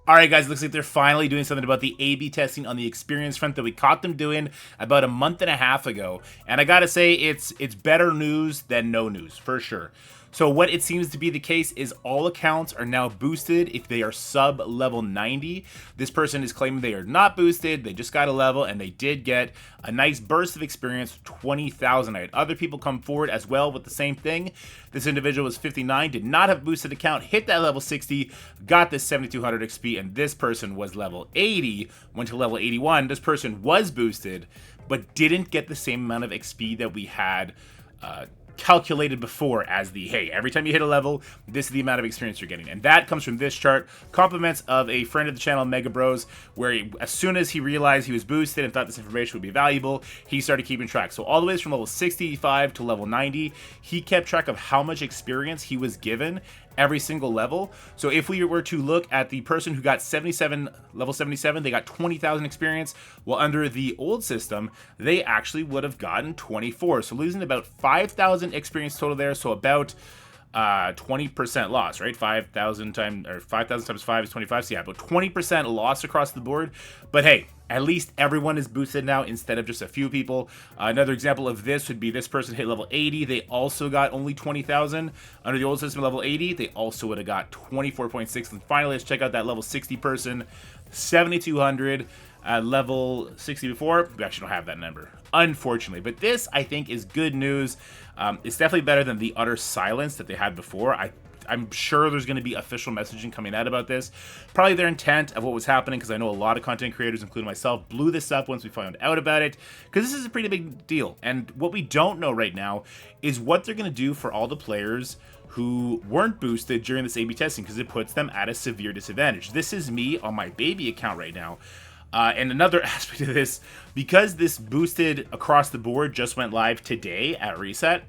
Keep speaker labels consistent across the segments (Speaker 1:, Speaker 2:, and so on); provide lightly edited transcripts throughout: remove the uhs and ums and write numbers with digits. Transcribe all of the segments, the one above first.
Speaker 1: All right, guys, looks like they're finally doing something about the A/B testing on the experience front that we caught them doing about a month and a half ago. And I gotta say, it's better news than no news for sure. So what it seems to be the case is all accounts are now boosted if they are sub level 90. This person is claiming they are not boosted. They just got a level and they did get a nice burst of experience, 20,000. I had other people come forward as well with the same thing. This individual was 59, did not have boosted account, hit that level 60, got this 7,200 XP, and this person was level 80, went to level 81. This person was boosted, but didn't get the same amount of XP that we had calculated before as the, hey, every time you hit a level, this is the amount of experience you're getting. And that comes from this chart. Compliments of a friend of the channel, Mega Bros, where as soon as he realized he was boosted and thought this information would be valuable, he started keeping track. So all the way from level 65 to level 90, he kept track of how much experience he was given every single level. So if we were to look at the person who got 77, level 77, they got 20,000 experience. Well, under the old system, they actually would have gotten 24. So losing about 5,000 experience total there. So about 20% loss, right? 5,000 times 5 is 25. So yeah, about 20% loss across the board. But hey, at least everyone is boosted now instead of just a few people. Another example of this would be this person hit level 80. They also got only 20,000. Under the old system, level 80, they also would have got 24.6. And finally, let's check out that level 60 person, 7,200. Level 60 before, we actually don't have that number, unfortunately. But this, I think, is good news. It's definitely better than the utter silence that they had before. I'm sure there's going to be official messaging coming out about this. Probably their intent of what was happening, because I know a lot of content creators, including myself, blew this up once we found out about it, because this is a pretty big deal. And what we don't know right now is what they're going to do for all the players who weren't boosted during this A/B testing, because it puts them at a severe disadvantage. This is me on my baby account right now. And another aspect of this, because this boosted across the board just went live today at reset,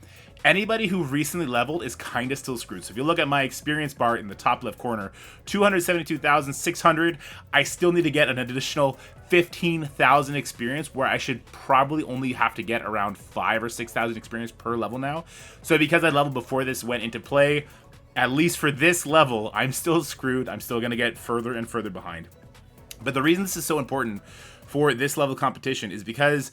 Speaker 1: anybody who recently leveled is kind of still screwed. So if you look at my experience bar in the top left corner, 272,600, I still need to get an additional 15,000 experience, where I should probably only have to get around 5,000 or 6,000 experience per level now. So because I leveled before this went into play, at least for this level, I'm still screwed. I'm still going to get further and further behind. But the reason this is so important for this level of competition is because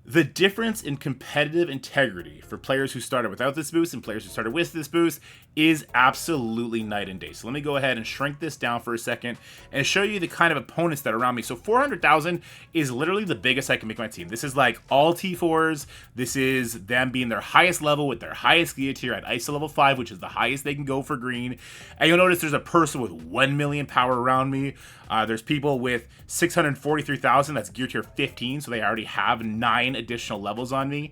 Speaker 1: the difference in competitive integrity for players who started without this boost and players who started with this boost is absolutely night and day. So let me go ahead and shrink this down for a second and show you the kind of opponents that are around me. So 400,000 is literally the biggest I can make my team. This is like all T4s. This is them being their highest level with their highest gear tier at ISO level 5, which is the highest they can go for green. And you'll notice there's a person with 1 million power around me. There's people with 643,000, that's gear tier 15, so they already have 9 additional levels on me.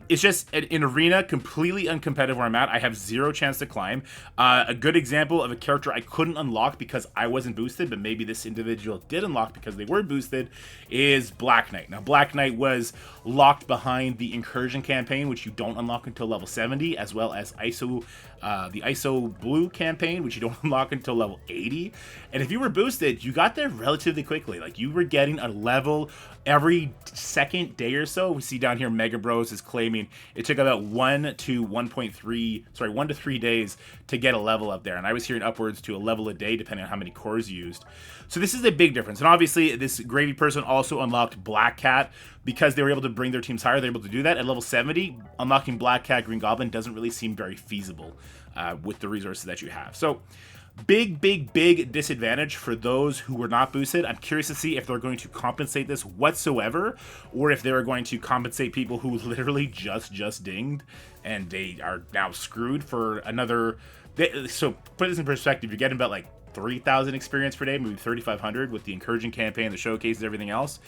Speaker 1: It's just an arena completely uncompetitive where I'm at. I have 0 chance to climb. A good example of a character I couldn't unlock because I wasn't boosted, but maybe this individual did unlock because they were boosted, is Black Knight. Now, Black Knight was locked behind the Incursion campaign, which you don't unlock until level 70, as well as the ISO Blue campaign, which you don't unlock until level 80. And if you were boosted, you got there relatively quickly. Like, you were getting a level every second day or so. We see down here Mega Bros is claiming it took about 1 to 3 days to get a level up there. And I was hearing upwards to a level a day, depending on how many cores used. So this is a big difference. And obviously, this Gravy person also unlocked Black Cat because they were able to bring their teams higher. They're able to do that. At level 70, unlocking Black Cat, Green Goblin doesn't really seem very feasible with the resources that you have. So big disadvantage for those who were not boosted. I'm curious to see if they're going to compensate this whatsoever, or if they're going to compensate people who literally just dinged and they are now screwed for another. So put this in perspective, you're getting about like 3,000 experience per day, maybe 3,500 with the Encouraging campaign, the showcases, everything else.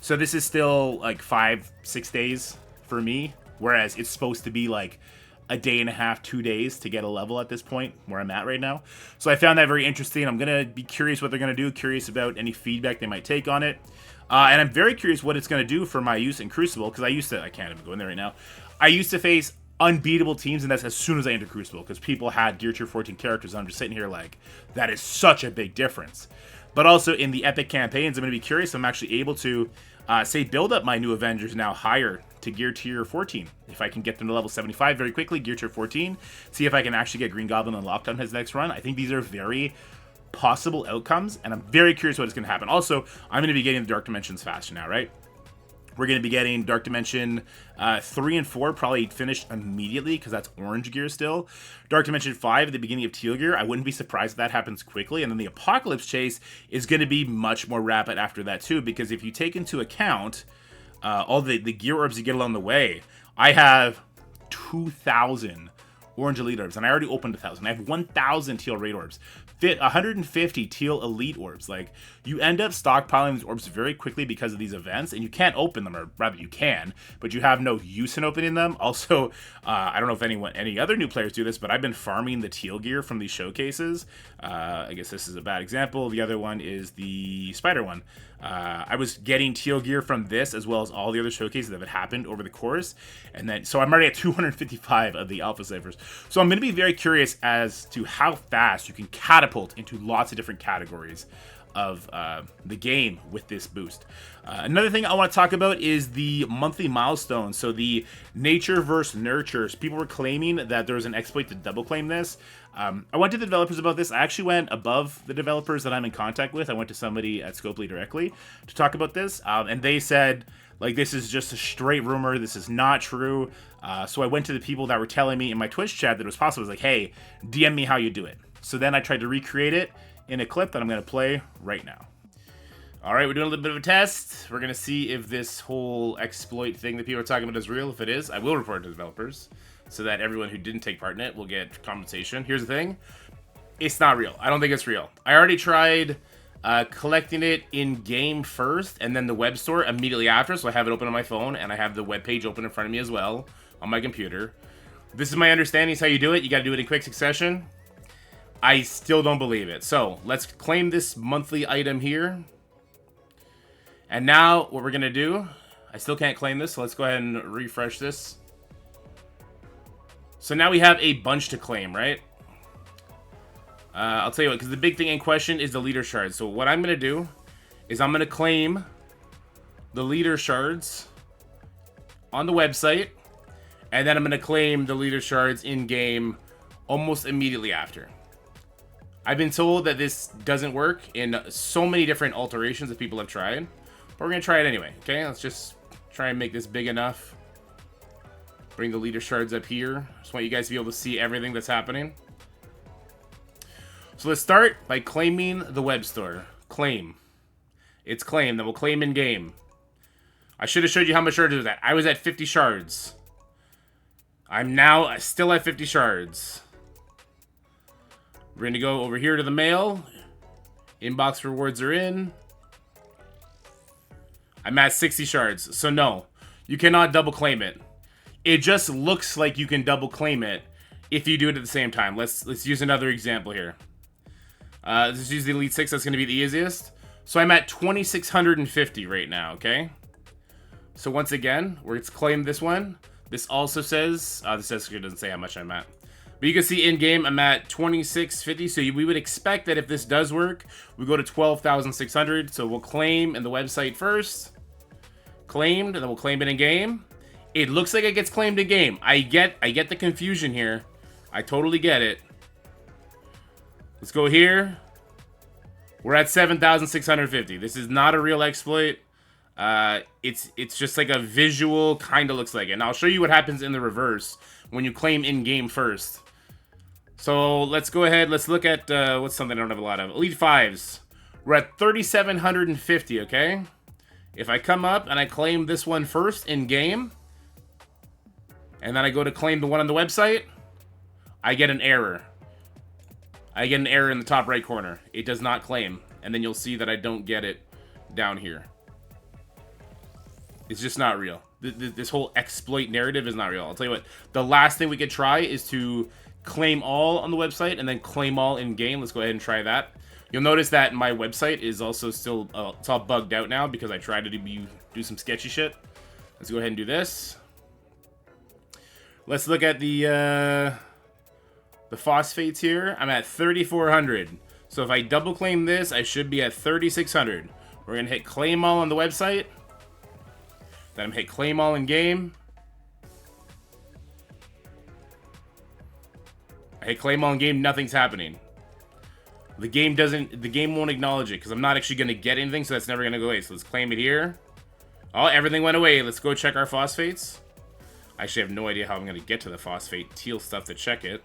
Speaker 1: So this is still like 5-6 days for me, whereas it's supposed to be like a day and a half, 2 days to get a level at this point where I'm at right now. So I found that very interesting. I'm going to be curious what they're going to do, curious about any feedback they might take on it. And I'm very curious what it's going to do for my use in Crucible, because I can't even go in there right now. I used to face unbeatable teams, and that's as soon as I entered Crucible, because people had gear tier 14 characters, and I'm just sitting here like, that is such a big difference. But also in the epic campaigns, I'm going to be curious. I'm actually able to, say, build up my new Avengers now higher to gear tier 14. If I can get them to level 75 very quickly, gear tier 14, see if I can actually get Green Goblin unlocked on his next run. I think these are very possible outcomes, and I'm very curious what is going to happen. Also, I'm going to be getting the Dark Dimensions faster now, right? We're going to be getting Dark Dimension 3 and 4 probably finished immediately because that's orange gear still. Dark Dimension 5 at the beginning of teal gear. I wouldn't be surprised if that happens quickly. And then the Apocalypse Chase is going to be much more rapid after that too, because if you take into account all the gear orbs you get along the way, I have 2,000 orange elite orbs, and I already opened 1,000. I have 1,000 teal raid orbs, 150 teal elite orbs. Like, you end up stockpiling these orbs very quickly because of these events, and you can't open them, or rather you can, but you have no use in opening them. Also, I don't know if any other new players do this, but I've been farming the teal gear from these showcases. I guess this is a bad example. The other one is the spider one. I was getting teal gear from this as well as all the other showcases that had happened over the course, and then so I'm already at 255 of the alpha ciphers. So I'm going to be very curious as to how fast you can catapult into lots of different categories of the game with this boost. Another thing I want to talk about is the monthly milestones. So the nature versus nurture. So people were claiming that there was an exploit to double claim this. I went to the developers about this. I actually went above the developers that I'm in contact with. I went to somebody at Scopely directly to talk about this, and they said, like, this is just a straight rumor. This is not true. So I went to the people that were telling me in my Twitch chat that it was possible. I was like, hey, DM me how you do it. So then I tried to recreate it in a clip that I'm going to play right now. All right, we're doing a little bit of a test. We're going to see if this whole exploit thing that people are talking about is real. If it is, I will report it to the developers so that everyone who didn't take part in it will get compensation. Here's the thing. It's not real. I don't think it's real. I already tried collecting it in-game first and then the web store immediately after. So I have it open on my phone and I have the web page open in front of me as well on my computer. This is my understanding is how you do it. You got to do it in quick succession. I still don't believe it. So let's claim this monthly item here. And now what we're going to do, I still can't claim this, so let's go ahead and refresh this. So now we have a bunch to claim, right? I'll tell you what, because the big thing in question is the leader shards. So what I'm going to do is I'm going to claim the leader shards on the website, and then I'm going to claim the leader shards in-game almost immediately after. I've been told that this doesn't work in so many different alterations that people have tried. But we're going to try it anyway, okay? Let's just try and make this big enough. Bring the leader shards up here. Just want you guys to be able to see everything that's happening. So let's start by claiming the web store. Claim. It's claimed. Then we'll claim in-game. I should have showed you how much shards it was at. I was at 50 shards. I'm now still at 50 shards. We're going to go over here to the mail. Inbox rewards are in. I'm at 60 shards. So no, you cannot double claim it. It just looks like you can double claim it if you do it at the same time. Let's use another example here. Let's use the Elite 6. That's going to be the easiest. So I'm at 2,650 right now, okay? So once again, let's claim this one. This also says, this doesn't say how much I'm at. But you can see in-game, I'm at 2650. So we would expect that if this does work, we go to 12,600. So we'll claim in the website first. Claimed, and then we'll claim it in-game. It looks like it gets claimed in-game. I get the confusion here. I totally get it. Let's go here. We're at 7,650. This is not a real exploit. It's just like a visual, kind of looks like it. And I'll show you what happens in the reverse when you claim in-game first. So let's go ahead. Let's look at what's something I don't have a lot of. Elite 5s. We're at 3,750, okay? If I come up and I claim this one first in-game, and then I go to claim the one on the website, I get an error. I get an error in the top right corner. It does not claim. And then you'll see that I don't get it down here. It's just not real. This whole exploit narrative is not real. I'll tell you what. The last thing we could try is to claim all on the website and then claim all in-game. Let's go ahead and try that. You'll notice that my website is also still, it's all bugged out now because I tried to do some sketchy shit. Let's go ahead and do this. Let's look at the phosphates here. I'm at 3,400. So if I double claim this, I should be at 3,600. We're going to hit claim all on the website. Then I'm hit claim all in game. I hit claim all in game, nothing's happening. The game won't acknowledge it because I'm not actually going to get anything, so that's never going to go away. So let's claim it here. Oh, everything went away. Let's go check our phosphates. I actually have no idea how I'm going to get to the phosphate teal stuff to check it.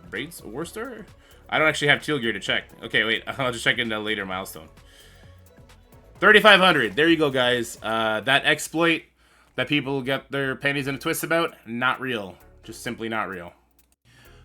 Speaker 1: Braids? Worcester? I don't actually have teal gear to check. Okay, wait. I'll just check into a later milestone. 3,500. There you go, guys. That exploit that people get their panties in a twist about, not real. Just simply not real.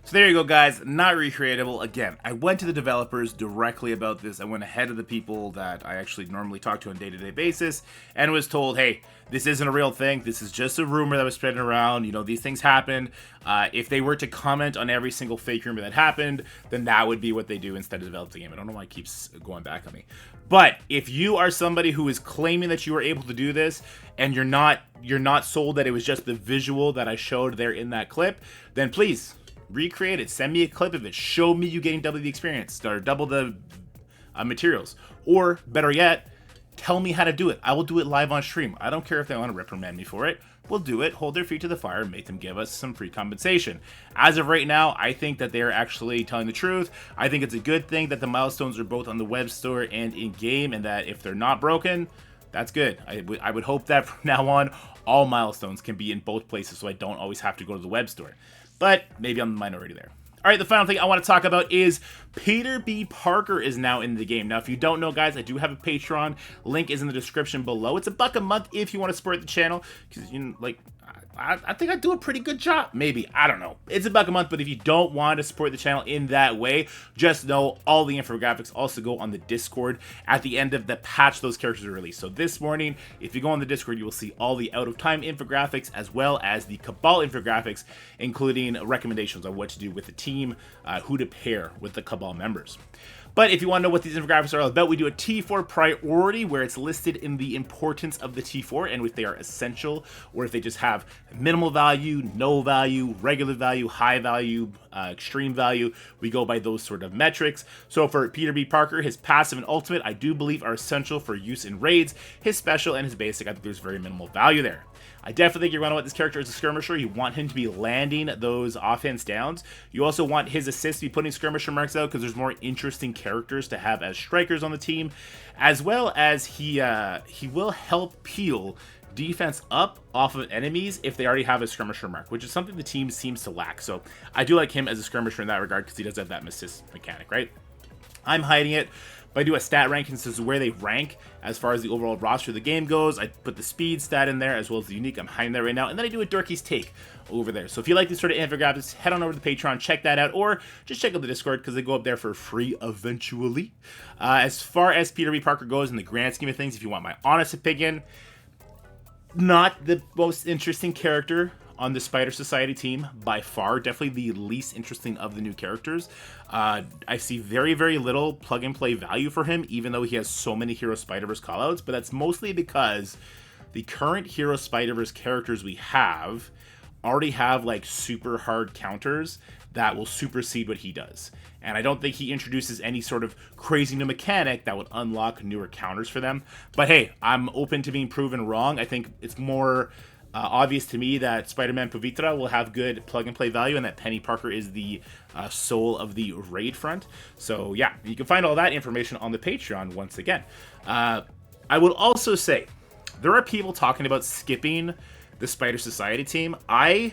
Speaker 1: So there you go, guys. Not recreatable. Again, I went to the developers directly about this. I went ahead of the people that I actually normally talk to on a day-to-day basis and was told, hey, this isn't a real thing. This is just a rumor that was spreading around. You know, these things happen. If they were to comment on every single fake rumor that happened, then that would be what they do instead of develop the game. I don't know why it keeps going back on me. But if you are somebody who is claiming that you were able to do this and you're not sold that it was just the visual that I showed there in that clip, then please recreate it. Send me a clip of it. Show me you getting double the experience or double the materials. Or better yet, tell me how to do it. I will do it live on stream. I don't care if they want to reprimand me for it. We'll do it. Hold their feet to the fire and make them give us some free compensation. As of right now, I think that they're actually telling the truth. I think it's a good thing that the milestones are both on the web store and in game, and that if they're not broken, that's good. I would hope that from now on, all milestones can be in both places so I don't always have to go to the web store. But maybe I'm the minority there. All right, the final thing I want to talk about is Peter B. Parker is now in the game. Now, if you don't know, guys, I do have a Patreon. Link is in the description below. It's $1 a month if you want to support the channel, because, you know, like, I think I do a pretty good job. Maybe. I don't know. It's $1 a month, but if you don't want to support the channel in that way, just know all the infographics also go on the Discord at the end of the patch those characters are released. So this morning, if you go on the Discord, you will see all the out-of-time infographics as well as the Cabal infographics, including recommendations on what to do with the team, who to pair with the Cabal members. But if you want to know what these infographics are all about, we do a T4 priority where it's listed in the importance of the T4 and if they are essential or if they just have minimal value, no value, regular value, high value, extreme value. We go by those sort of metrics. So for Peter B. Parker, his passive and ultimate, I do believe are essential for use in raids. His special and his basic, I think there's very minimal value there. I definitely think you're going to want this character as a skirmisher. You want him to be landing those offense downs. You also want his assist to be putting skirmisher marks out because there's more interesting characters to have as strikers on the team, as well as he will help peel defense up off of enemies if they already have a skirmisher mark, which is something the team seems to lack. So I do like him as a skirmisher in that regard because he does have that assist mechanic, right? I'm hiding it, but I do a stat ranking. This is where they rank as far as the overall roster of the game goes. I put the speed stat in there as well as the unique. I'm hiding that right now. And then I do a Durkee's Take over there. So if you like these sort of infographics, head on over to the Patreon, check that out, or just check out the Discord because they go up there for free eventually. As far as Peter B. Parker goes in the grand scheme of things, if you want my honest opinion, not the most interesting character on the Spider Society team by far. Definitely the least interesting of the new characters. I see very, very little plug and play value for him, even though he has so many Hero Spider-Verse callouts, but that's mostly because the current Hero Spider-Verse characters we have already have like super hard counters that will supersede what he does. And I don't think he introduces any sort of crazy new mechanic that would unlock newer counters for them. But hey, I'm open to being proven wrong. I think it's more obvious to me that Spider-Man Pavitra will have good plug-and-play value and that Penny Parker is the soul of the raid front. So yeah, you can find all that information on the Patreon once again. I will also say, there are people talking about skipping the Spider Society team. I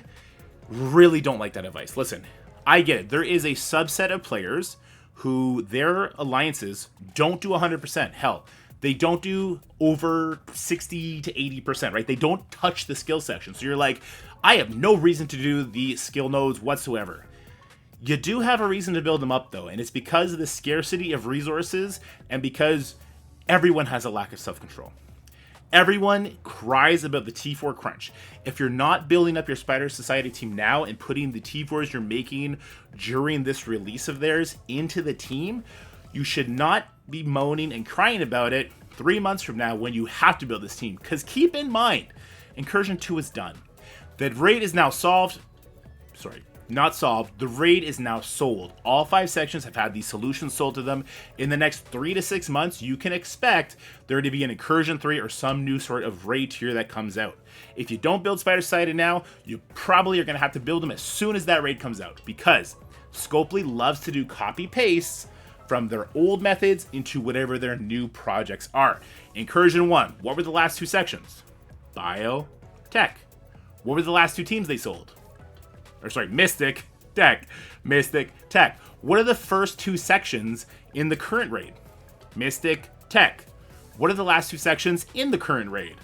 Speaker 1: really don't like that advice. Listen, I get it. There is a subset of players who their alliances don't do 100%. Hell, they don't do over 60 to 80%, right? They don't touch the skill section. So you're like, I have no reason to do the skill nodes whatsoever. You do have a reason to build them up, though, and it's because of the scarcity of resources and because everyone has a lack of self-control. Everyone cries about the T4 crunch. If you're not building up your Spider Society team now and putting the T4s you're making during this release of theirs into the team, you should not be moaning and crying about it 3 months from now when you have to build this team. Because keep in mind, Incursion 2 is done. The raid is now solved. Sorry, not solved. The raid is now sold. All 5 sections have had these solutions sold to them. In the next 3 to 6 months, you can expect there to be an Incursion 3 or some new sort of raid tier that comes out. If you don't build Spider Society now, you probably are going to have to build them as soon as that raid comes out, because Scopely loves to do copy-paste from their old methods into whatever their new projects are. Incursion 1, what were the last 2 sections? Bio, Tech. What were the last 2 teams they sold? Or sorry, Mystic, Tech. Mystic, Tech. What are the first 2 sections in the current raid? Mystic, Tech. What are the last 2 sections in the current raid?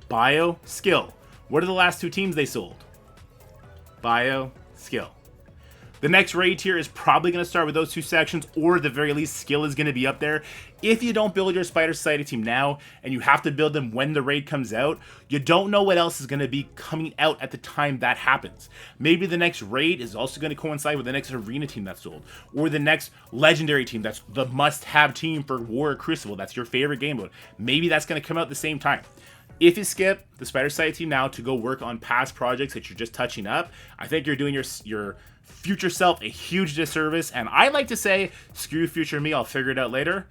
Speaker 1: Bio, Skill. What are the last 2 teams they sold? Bio, Skill. The next raid tier is probably going to start with those 2 sections, or at the very least, Skill is going to be up there. If you don't build your Spider Society team now, and you have to build them when the raid comes out, you don't know what else is going to be coming out at the time that happens. Maybe the next raid is also going to coincide with the next arena team that's sold, or the next legendary team that's the must-have team for War or Crucible. That's your favorite game mode. Maybe that's going to come out at the same time. If you skip the Spider Society team now to go work on past projects that you're just touching up, I think you're doing your future self a huge disservice. And I like to say, screw future me, I'll figure it out later.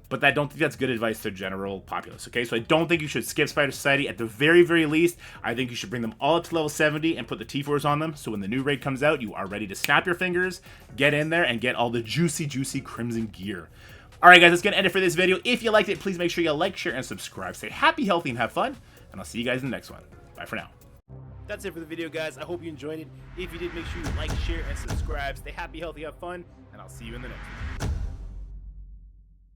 Speaker 1: But I don't think that's good advice to the general populace, okay? So I don't think you should skip Spider Society. At the very, very least, I think you should bring them all up to level 70 and put the T4s on them. So when the new raid comes out, you are ready to snap your fingers, get in there, and get all the juicy, juicy Crimson gear. Alright guys, that's going to end it for this video. If you liked it, please make sure you like, share, and subscribe. Stay happy, healthy, and have fun. And I'll see you guys in the next one. Bye for now. That's it for the video, guys. I hope you enjoyed it. If you did, make sure you like, share, and subscribe. Stay happy, healthy, have fun. And I'll see you in the next one.